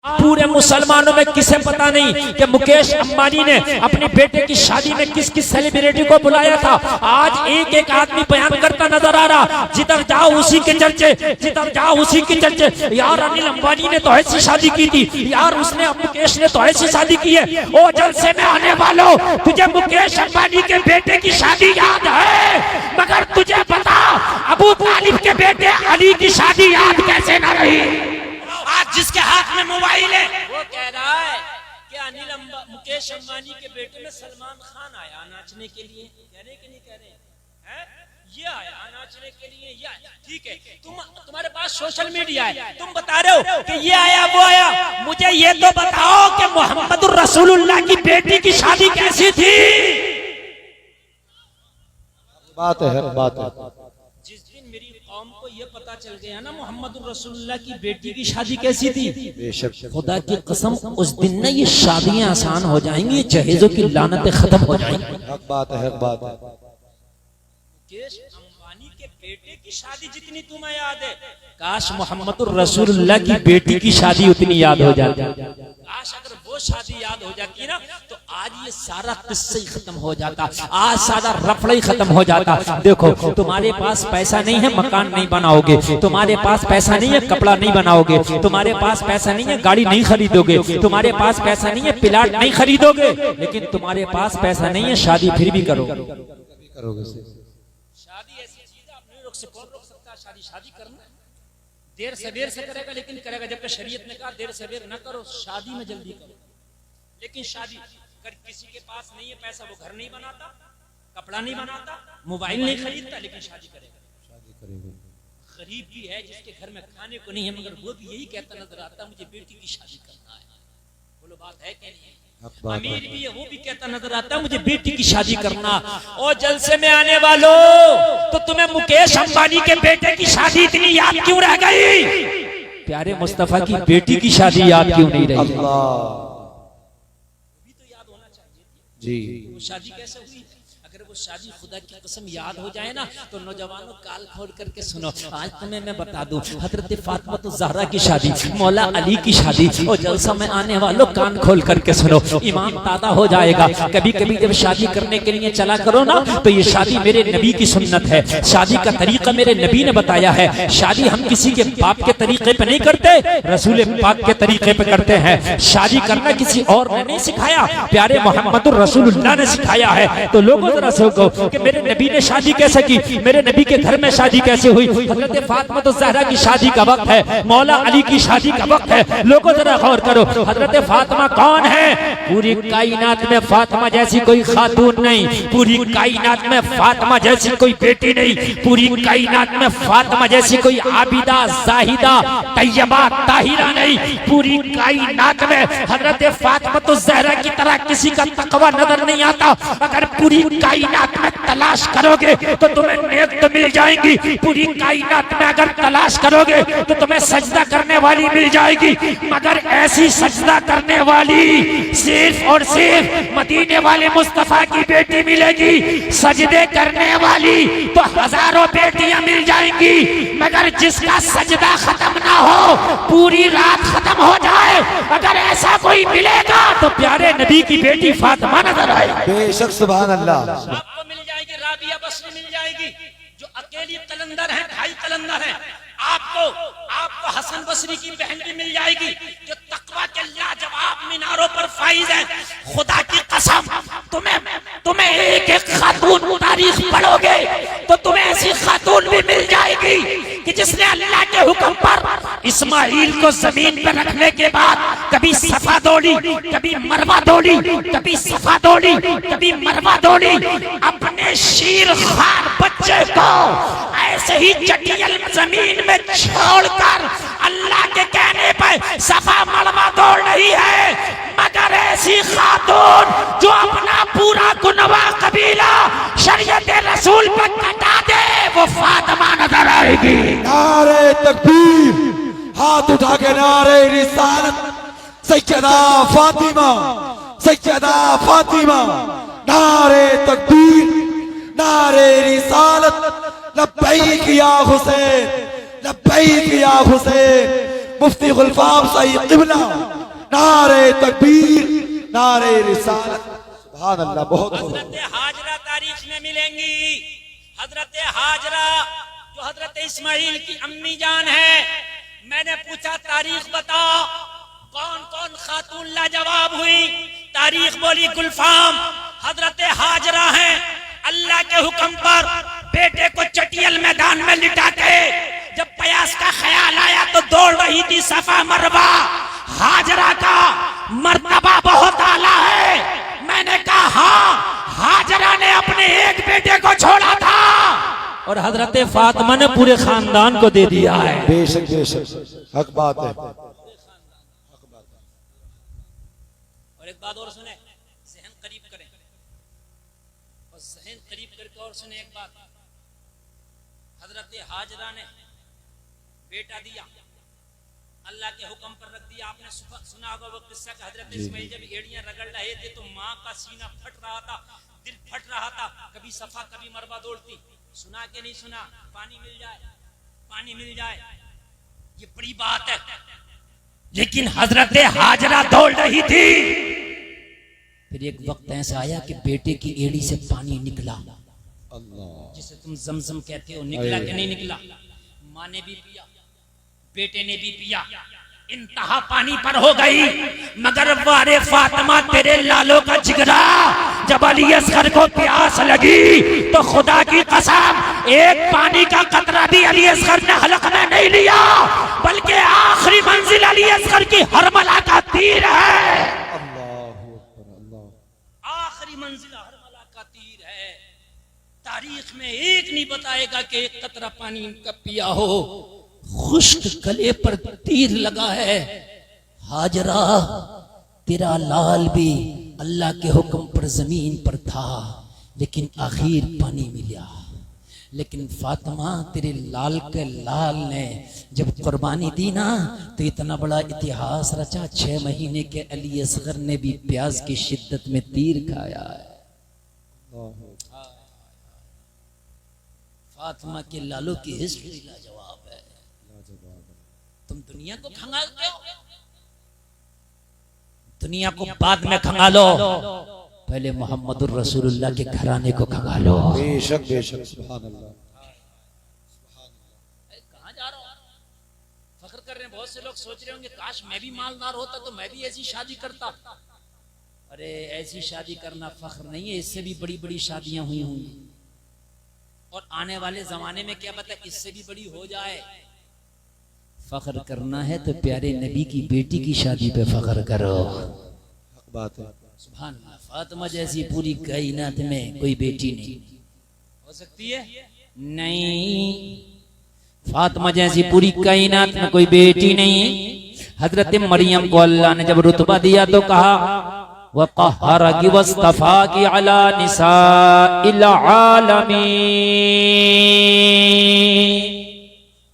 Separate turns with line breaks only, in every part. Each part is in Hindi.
पूरे मुसलमानों में किसे पता नहीं कि मुकेश अंबानी ने अपने बेटे की शादी में किस किस सेलिब्रिटी को बुलाया था। आज एक एक आदमी बयान करता नजर आ रहा, जिधर जाओ उसी के चर्चे, जिधर जाओ उसी के चर्चे। यार अनिल अंबानी ने तो ऐसी शादी की थी, यार उसने मुकेश ने तो ऐसी शादी की है। ओ जलसे में आने वालों, तुझे मुकेश अंबानी के बेटे की शादी याद है, मगर तुझे पता अबू तालिब के बेटे अली की शादी याद कैसे न रही।
आज जिसके हाथ में मोबाइल है
वो कह रहा है कि मुकेश अंबानी के बेटे में सलमान खान आया नाचने के लिए। कह रहे कि नहीं कह रहे हैं? ये आया नाचने के लिए, ये आया। ठीक है, तुम्हारे पास सोशल मीडिया है, तुम बता रहे हो कि ये आया वो आया। मुझे ये तो बताओ कि मोहम्मद रसूलुल्लाह की बेटी की शादी कैसी थी।
बात है, बात है।
जिस दिन मेरी कौम को ये पता चल गया ना मोहम्मद रसूलुल्लाह की बेटी की शादी कैसी थी, खुदा की कसम उस दिन ना ये शादियां आसान हो जाएंगी, जहेजों की लानतें खत्म हो जाएंगी।
हक बात है, हक बात है।
मुकेश अंबानी के बेटे की शादी जितनी तुम्हें याद है, काश मोहम्मद रसूलुल्लाह की बेटी की शादी उतनी याद हो जाती। काश अगर वो शादी याद हो जाती ना तो आज ये सारा किस्सा ही खत्म हो जाता, आज सारा रफड़ा ही खत्म हो जाता। देखो तुम्हारे पास पैसा नहीं है, मकान नहीं बनाओगे, तुम्हारे पास पैसा नहीं है, कपड़ा नहीं बनाओगे, तुम्हारे पास पैसा नहीं है, गाड़ी नहीं खरीदोगे, तुम्हारे पास पैसा नहीं है, प्लाट नहीं खरीदोगे, लेकिन तुम्हारे पास पैसा नहीं है, शादी फिर भी करोगे। शादी ऐसी चीज है, आप नहीं रोक सकते, कौन रोक सकता है शादी? शादी करना देर सवेर से करेगा, लेकिन करेगा। जबकि शरीयत ने कहा देर सवेर न करो, शादी में जल्दी करो। लेकिन शादी अगर किसी के पास नहीं है पैसा, वो घर नहीं बनाता, कपड़ा नहीं बनाता, मोबाइल नहीं खरीदता, लेकिन शादी करेगा। गरीब भी है जिसके घर में खाने को नहीं है, मगर वो भी यही कहता नजर आता मुझे बेटी की शादी करना है। बोलो बात है कि नहीं है? अमीर भी है, वो भी कहता नजर आता मुझे बेटी की शादी करना। और जलसे में आने वालों, तो तुम्हें मुकेश अंबानी के बेटे की शादी इतनी याद क्यों रह गई? प्यारे मुस्तफा की बेटी की शादी याद क्यों नहीं रही? भी तो याद होना चाहिए जी। वो शादी कैसे हुई? अगर वो शादी खुदा की कसम याद हो जाए ना तो नौजवानों काल खोल करके सुनो। आज तुम्हें मैं बता दूं, हजरत फातिमा ज़हरा की शादी, मौला अली की शादी, और जलसा में आने वालों कान खोल करके सुनो, ईमान ताज़ा हो जाएगा। कभी कभी जब शादी करने के लिए चला करो ना तो ये शादी मेरे नबी की सुन्नत है, शादी का तरीका मेरे नबी ने बताया है। शादी हम किसी के बाप के तरीके पे नहीं करते, रसूल पाक के तरीके पे करते हैं। शादी करना किसी और ने नहीं सिखाया, प्यारे मोहम्मद रसूलुल्लाह ने सिखाया है। तो लोगों कि मेरे नबी ने शादी कैसे की, मेरे नबी के घर में शादी कैसे हुई। हजरत फातिमा तो ज़हरा की शादी का वक्त है, मौला अली की शादी का वक्त है। लोगों जरा गौर करो, हजरत फातिमा कौन है? पूरी कायनात में फातिमा जैसी कोई खातून नहीं, पूरी कायनात में फातिमा जैसी कोई बेटी नहीं, पूरी कायनात में फातिमा जैसी कोई आबिदा जाहिदा तैयबा ताहिरा नहीं। पूरी कायनात में हजरत फातिमा तो ज़हरा की तरह किसी का तकवा नजर नहीं आता। अगर पूरी कायनात में तलाश करोगे तो तुम्हें नेक तो मिल जाएंगी, पूरी कायनात में अगर तलाश करोगे तो तुम्हें सजदा करने वाली मिल जाएगी, मगर ऐसी सजदा करने वाली सिर्फ और सिर्फ मदीने वाले मुस्तफा की बेटी मिलेगी। सजदे करने वाली तो हजारों बेटियां मिल जाएंगी, मगर जिसका सजदा खत्म ना हो, पूरी रात खत्म हो जाए, अगर ऐसा कोई मिलेगा तो प्यारे नबी की बेटी फातिमा नजर आएगी।
बेशक, सुभान अल्लाह।
आपको मिल जाएगी राबिया बसरी मिल जाएगी, जो अकेली कलंदर है, भाई कलंदर है। आपको हसन बसरी की बहन भी मिल जाएगी, जो तकवा के लाजवाब मीनारों पर फाइज है। खुदा की कसम, तुम्हें एक एक खातून तारीख पढ़ोगे तो तुम्हें ऐसी खातून भी मिल जाएगी कि जिसने अल्लाह के हुक्म पर इस्माइल को जमीन पर रखने के बाद कभी सफा दौड़ी, कभी मरवा दौड़ी, कभी सफा दौड़ी, कभी मरवा दौड़ी। अपने शीर खार बच्चे को ऐसे ही चटियल जमीन में छोड़कर अल्लाह के कहने पर सफा मरवा दौड़ रही है, मगर ऐसी खातून जो अपना पूरा गुनवा कबीला शरीयत रसूल पर कटा दे, वो फातिमा नजर आएगी।
नारे तकबीर, हाथ उठा के नारे रिसालत, सैयदा फातिमा, सैयदा फातिमा। नारे तकबीर, नारे रिसालत, लब्बैक या हुसैन, लब्बैक या हुसैन। मुफ्ती गुलफाम सही क़िबला, नारे तकबीर, नारे रिसालत। सुभान अल्लाह। बहुत
हजरत हाजरा तारीख में मिलेंगी। हजरत हाजरा जो हजरत इस्माइल की अम्मी जान है। मैंने पूछा तारीख बताओ कौन कौन खातून लाजवाब हुई। तारीख बोली गुलफाम हजरत हाजरा हैं। अल्लाह के हुक्म पर बेटे को चटियल मैदान में लिटा के जब प्रयास का ख्याल आया तो दौड़ रही थी सफा मरवा। हाजरा का मर्तबा बहुत आला है। मैंने कहा हाँ, हाजरा ने अपने एक बेटे को छोड़ा था
और हजरत फातिमा ने पूरे खानदान को दे दिया है।
बेशक बेशक हक बात है।
और एक बात और सुने, जहन करीब करें और जहन करीब करके और सुने एक बात। हजरत हाजरा ने बेटा दिया, अल्लाह के हुक्म पर रख दिया। आपने सुना होगा वो किस्सा कि हजरत इस्माइल जब एड़ियां रगड़ रहे थे तो माँ का सीना फट रहा था, दिल फट रहा था। कभी सफा कभी मरवा दौड़ती। सुना के नहीं सुना? पानी मिल जाए, पानी मिल जाए, ये बड़ी बात है। लेकिन हजरत हाजरा दौड़ रही थी।
फिर एक वक्त ऐसा आया कि बेटे की एड़ी से पानी निकला, जिसे तुम जमजम कहते हो। निकला कि नहीं निकला?
माँ ने भी पिया, बेटे ने भी पिया, इंतहा पानी पर हो गई। मगर वारे फातिमा तेरे लालों का जिगरा, जब अली असगर को प्यास लगी तो खुदा की कसम एक पानी का कतरा भी अली असगर ने हलक में नहीं लिया, बल्कि आखिरी मंजिल अली असगर की हरमला का तीर है। आखिरी मंजिल हरमला का तीर है। तारीख में एक नहीं बताएगा कि एक कतरा पानी इनका पिया हो।
खुश्क गले पर तीर लगा है। हाजरा तेरा लाल भी अल्लाह के हुक्म पर जमीन पर था, लेकिन आखिर पानी मिला। लेकिन फातिमा तेरे लाल के लाल ने जब कुर्बानी दी ना तो इतना बड़ा इतिहास रचा। 6 महीने के अली असगर ने भी प्यास की शिद्दत में तीर खाया है। फातिमा के लालों की हिस्ट्री लाजवाब है।
तुम दुनिया को खंगालते हो, दुनिया को बाद में खंगालो,
पहले मोहम्मद रसूलुल्लाह के घराने को खंगालो।
बेशक बेशक। सुभान अल्लाह।
कहाँ जा रहा हो? फख्र कर रहे हैं। बहुत से लोग सोच रहे होंगे काश मैं भी मालदार होता तो मैं भी ऐसी शादी करता।
अरे ऐसी शादी करना फख्र नहीं है, इससे भी बड़ी बड़ी शादियां हुई होंगी।
और आने वाले जमाने में क्या पता इससे भी बड़ी हो जाए।
फख्र करना है तो प्यारे नबी की बेटी की शादी पे फख्र करो।
बात है।
सुभान अल्लाह। फातिमा जैसी पूरी कायनात में कोई बेटी नहीं
हो सकती है।
नहीं, फातिमा जैसी पूरी कायनात में कोई बेटी नहीं। हजरत मरियम को अल्लाह ने जब रुतबा दिया तो कहा वक़हरकी वस्तफ़ाकी अला निसाइल आलमीन।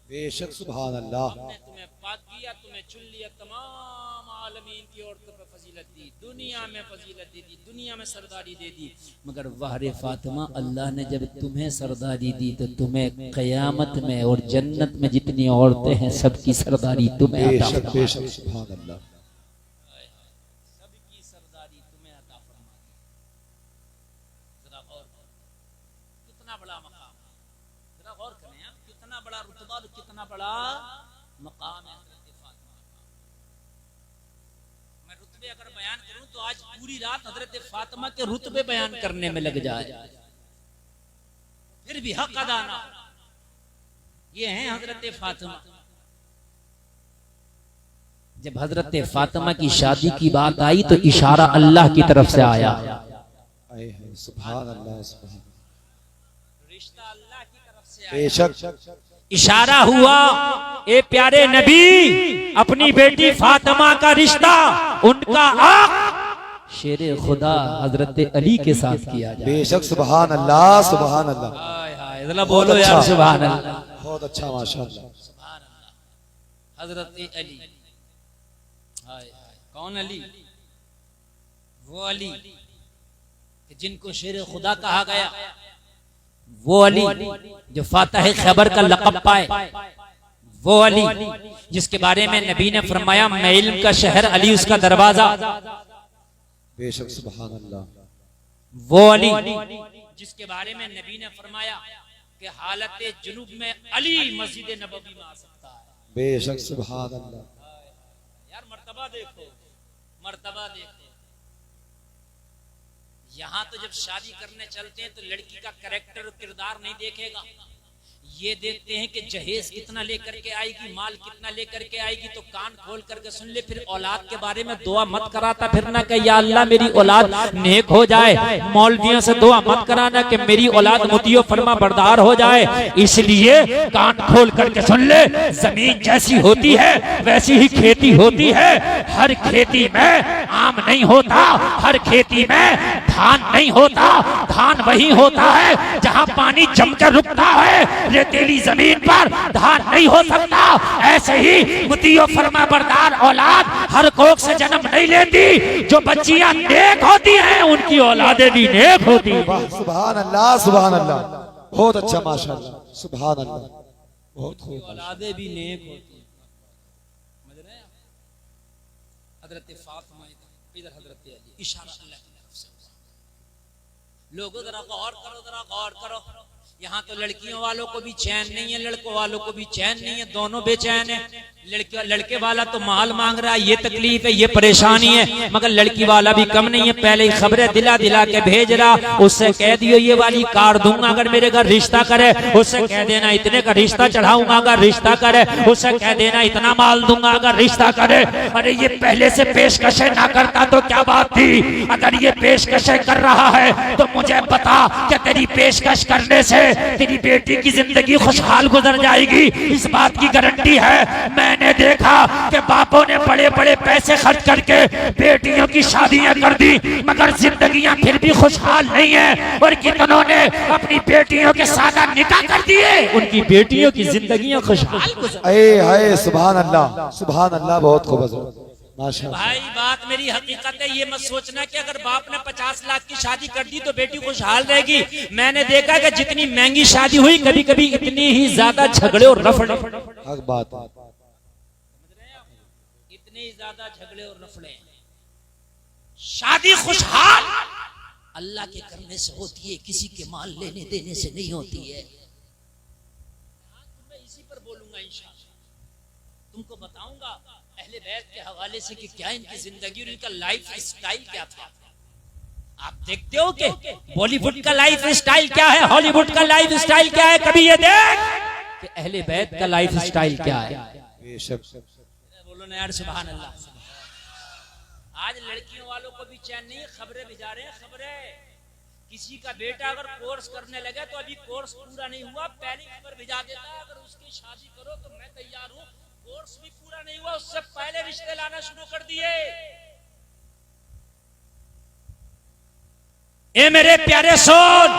बेशक। सुभान अल्लाह।
तुम्हें पाक किया, तुम्हें चुन लिया, तमाम आलमीन की औरतों पर फजीलत दी, दुनिया में फजीलत दे दी, दुनिया में सरदारी दे दी।
मगर वाहरे फातिमा अल्लाह ने जब तुम्हें सरदारी दी तो तुम्हें क़यामत में और जन्नत में जितनी औरतें हैं सबकी सरदारी तुम्हें अता
बेशक
फरमा दी।
बेशक। सुभान अल्लाह।
सबकी सरदारी तुम्हें अता फरमा दी। जरा गौर करो, कितना बड़ा मकाम। जरा गौर करें आप, कितना बड़ा रुतबा और कितना बड़ा मकाम है हज़रत फातिमा का। मैं रुतबे अगर बयान करूं तो आज पूरी रात हज़रत फातिमा के रुतबे बयान करने में लग जाए, फिर भी हक अदा ना। ये हैं हज़रत फातिमा।
जब हजरत फातिमा की शादी की बात आई तो इशारा अल्लाह की तरफ से आया।
सुभान अल्लाह। सुभान।
रिश्ता अल्लाह की तरफ से आया।
बेशक।
इशारा हुआ ए प्यारे नबी अपनी बेटी फातिमा का रिश्ता उनका आक
शेरे खुदा हजरत अली के साथ किया जाए।
बेशक। सुभान अल्लाह। सुभान अल्लाह।
हाय हाय, जरा बोलो
बहुत
यार
अच्छा।
सुभान अल्लाह।
बहुत अच्छा माशाअल्लाह।
सुभान अल्लाह। हजरत अली, हाय हाय, कौन अली? वो अली कि जिनको शेर खुदा कहा गया, वो अली जो फातह खैबर का लक़ब पाए,
वो अली जिसके बारे में नबी ने फरमाया मैं इल्म का शहर, अली उसका दरवाजा।
बेशक सुभान अल्लाह।
वो अली
जिसके बारे में नबी ने फरमाया कि हालत जुनूब में अली मस्जिद नबवी में आ सकता है।
बेशक सुभान अल्लाह।
यार मर्तबा देखो, मर्तबा देखो। यहाँ तो जब शादी करने चलते हैं तो लड़की का कैरेक्टर और किरदार नहीं देखेगा, ये देखते हैं कि जहेज कितना लेकर के आएगी, माल कितना लेकर के आएगी। तो कान खोल करके सुन ले, फिर औलाद के बारे में दुआ मत कराता फिरना कि या अल्लाह मेरी औलाद नेक हो जाए। मौलवियों से दुआ मत कराना कि मेरी औलाद मुतियो फरमा बरदार हो जाए। इसलिए कान खोल करके सुन ले, जमीन जैसी होती है वैसी ही खेती होती है। हर खेती में आम नहीं होता, हर खेती में धान नहीं होता। धान वही होता है जहाँ पानी जमकर रुकता है। रेतीली जमीन पर धान नहीं हो सकता। ऐसे ही मुतियो फरमा बरदार औलाद हर कोख से जन्म नहीं लेती। जो बच्चियां नेक होती हैं उनकी औलादें भी नेक होती हैं।
सुभान अल्लाह, सुभान अल्लाह। बहुत अच्छा, माशाअल्लाह, सुभान अल्लाह, बहुत खूब।
औलादें भी नेक होती हैं। समझ रहे हैं? हजरत फातिमा इधर, हजरत अली, इशारा अल्लाह की तरफ से। लोगों जरा गौर करो, जरा गौर करो। यहाँ तो लड़कियों वालों को भी चैन नहीं है, लड़कों वालों को भी चैन नहीं है, दोनों बेचैन है। लड़के वाला तो माल मांग रहा है, ये तकलीफ है, ये परेशानी है, मगर लड़की वाला भी कम नहीं है। पहले ही खबरें दिला दिला के भेज रहा। उससे कह दियो ये वाली कार दूंगा अगर मेरे घर रिश्ता करे। उससे कह देना इतने का रिश्ता चढ़ाऊंगा अगर रिश्ता करे। उससे कह देना इतना माल दूंगा अगर रिश्ता करे। अरे ये पहले से पेशकशें ना करता तो क्या बात थी। अगर ये पेशकशें कर रहा है तो मुझे बता कि तेरी पेशकश करने से तेरी बेटी की जिंदगी खुशहाल गुजर जाएगी। इस बात की गारंटी है। मैंने देखा कि बापों ने बड़े बड़े पैसे खर्च करके बेटियों की शादियां कर दी, मगर जिंदगियां फिर भी खुशहाल नहीं है। और कितनों ने अपनी बेटियों के सादा निकाह कर दिए, उनकी बेटियों की जिंदगियां खुशहाल गुजर।
हाय सुभान अल्लाह, सुभान अल्लाह, बहुत खूब माशाअल्लाह।
भाई बात मेरी हकीकत है। ये मत सोचना कि अगर बाप ने 50 लाख की शादी कर दी तो बेटी खुशहाल रहेगी। मैंने देखा कि जितनी महंगी शादी हुई कभी कभी इतनी ही ज्यादा झगड़े और रफड़े।
हक बात है।
इतने ही ज्यादा झगड़े और रफड़े। शादी खुशहाल अल्लाह के करने से होती है, किसी के माल लेने देने से नहीं होती है। मैं इसी पर बोलूंगा इंशाअल्लाह। तुमको बताऊंगा अहले बैत के हवाले से कि क्या इनकी जिंदगी और इनका लाइफ स्टाइल क्या था। आप देखते हो कि बॉलीवुड का लाइफ स्टाइल क्या है, हॉलीवुड का लाइफ स्टाइल क्या है। कभी ये देख कि अहले बैत का लाइफ स्टाइल क्या है। बोलो ना यार सुभान अल्लाह। आज लड़कियों वालों को भी चैन नहीं, खबरें भिजा रहे हैं। खबरें किसी का बेटा अगर कोर्स करने लगे तो अभी कोर्स पूरा नहीं हुआ, पहली खबर भिजा देता है अगर उसकी शादी करो तो मैं तैयार हूं। कोर्स भी पूरा नहीं हुआ, उससे पहले रिश्ते लाना शुरू कर दिए। ए मेरे प्यारे सोन,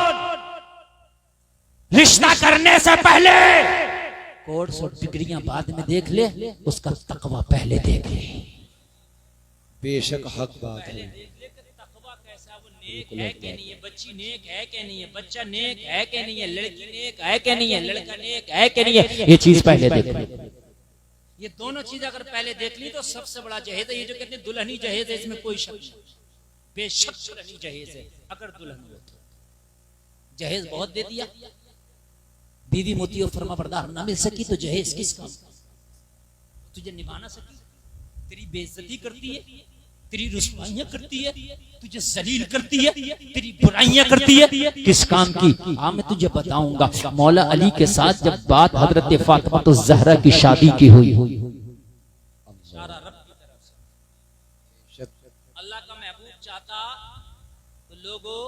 रिश्ता करने से पहले कोर्स और डिग्रियां बाद में देख ले, उसका तकवा पहले देख ले।
बेशक हक बात है।
तकवा कैसा, वो नेक है कि नहीं है, बच्ची नेक है कि नहीं है, बच्चा नेक है कि नहीं है, लड़की नेक है कि नहीं है, लड़का नेक है कि नहीं है, ये चीज पहले देख ले। ये दोनों चीज अगर पहले देख ली तो सबसे बड़ा जहेज है। ये जो कहते हैं दुल्हनी जहेज है, इसमें कोई शक नहीं, बेशक दुल्हनी जहेज है। अगर दुल्हन हो तो जहेज बहुत दे दिया, बीवी मोती और फरमा बरदार ना मिल सकी तो जहेज किस काम, तुझे निभा ना सकी, तेरी बेइज्जती करती है, तेरी रुसवाइयां करती है, तुझे जलील करती है, तेरी बुराइयां करती है, किस काम की। हाँ मैं तुझे बताऊंगा। मौला अली के साथ जब बात हजरत फातिमा तो ज़हरा की शादी की हुई, अल्लाह का महबूब चाहता तो लोगों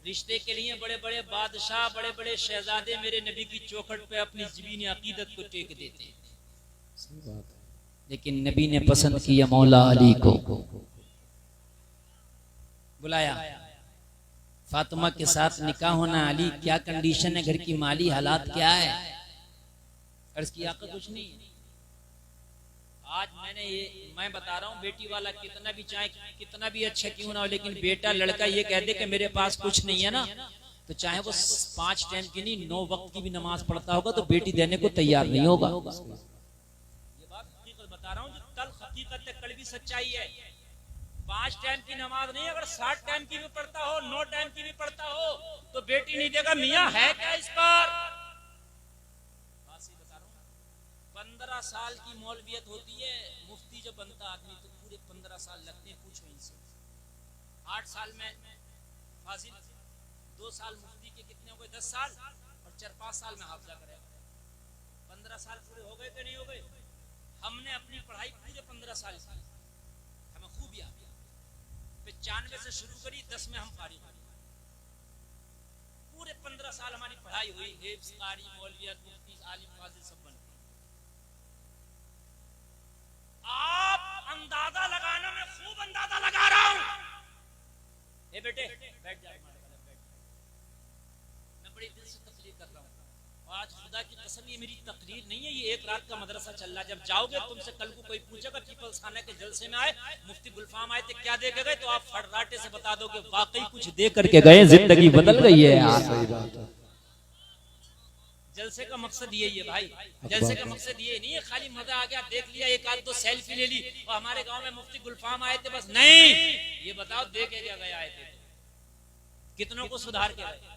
रिश्ते के लिए बड़े बड़े बादशाह, बड़े बड़े शहजादे मेरे नबी की चौखट पे अपनी ज़मीनी अकीदत को टेक देते, लेकिन नबी ने पसंद किया मौला अली को। बुलाया फातिमा के साथ निकाह होना, अली क्या कंडीशन है, घर की माली हालात क्या है। अर्ज की आका कुछ नहीं। आज मैं बता रहा हूँ, बेटी वाला कितना भी चाहे कितना भी अच्छा क्यों ना हो, लेकिन बेटा लड़का ये कह दे कि मेरे पास कुछ नहीं है ना, तो चाहे वो 5 टाइम की नहीं 9 वक्त की भी नमाज पढ़ता होगा तो बेटी देने को तैयार नहीं होगा। बता रहा हूँ जो तल्ख हकीकत है, कड़वी सच्चाई है। 5 टाइम की नमाज नहीं, अगर 60 टाइम की भी पढ़ता हो, 9 टाइम की भी पढ़ता हो, तो बेटी नहीं देगा। मियाँ है क्या इस पर? बता रहा हूँ, 15 साल की मौलवियत होती है। मुफ्ती जब बनता आदमी तो पूरे 15 साल लगते हैं, पूछो इनसे। 8 साल में फाजिल, 2 साल मुफ्ती के कितने हो गए? 10 साल, और 4-5 साल में हाफिजा करेगा। 15 साल पूरे हो गए कि नहीं हो गए? हमने अपनी पढ़ाई पूरे 15 साल की, हमें खूब याद। 95 से शुरू करी, 10 में हम फारिग हो गए। पूरे 15 साल हमारी पढ़ाई हुई, हिफ्ज़, कारी, मौलवियत, मुफ्ती, आलिम, फाजिल सब बन। आप अंदाजा लगाना, मैं खूब अंदाजा लगा रहा हूं। ए बेटे बैठ जा, मैं बड़ी दिल से तकलीफ कर रहा हूं। आज खुदा की कसम ये मेरी तकरीर नहीं है, ये एक रात का मदरसा चल रहा है। जब जाओगे तुमसे कल को कोई पूछेगा पीपल्स खाना के जलसे में आए मुफ्ती गुलफाम आए थे, क्या दे के गए, तो आप फड़राटे से बता दोगे वाकई कुछ दे करके गए, जिंदगी बदल गई है यार।
सही बात है।
जलसे का मकसद यही है भाई, जलसे का मकसद ये नहीं है खाली मजा आ गया, देख लिया, एक आध 2 सेल्फी ले ली और हमारे गांव में मुफ्ती गुलफाम आए थे, बस नहीं। ये बताओ दे के क्या गए आए थे, कितनों को सुधार के गए।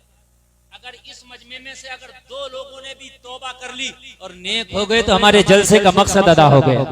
अगर इस मजमे में से अगर 2 लोगों ने भी तौबा कर ली और नेक हो गए तो हमारे जलसे का मकसद अदा हो गया।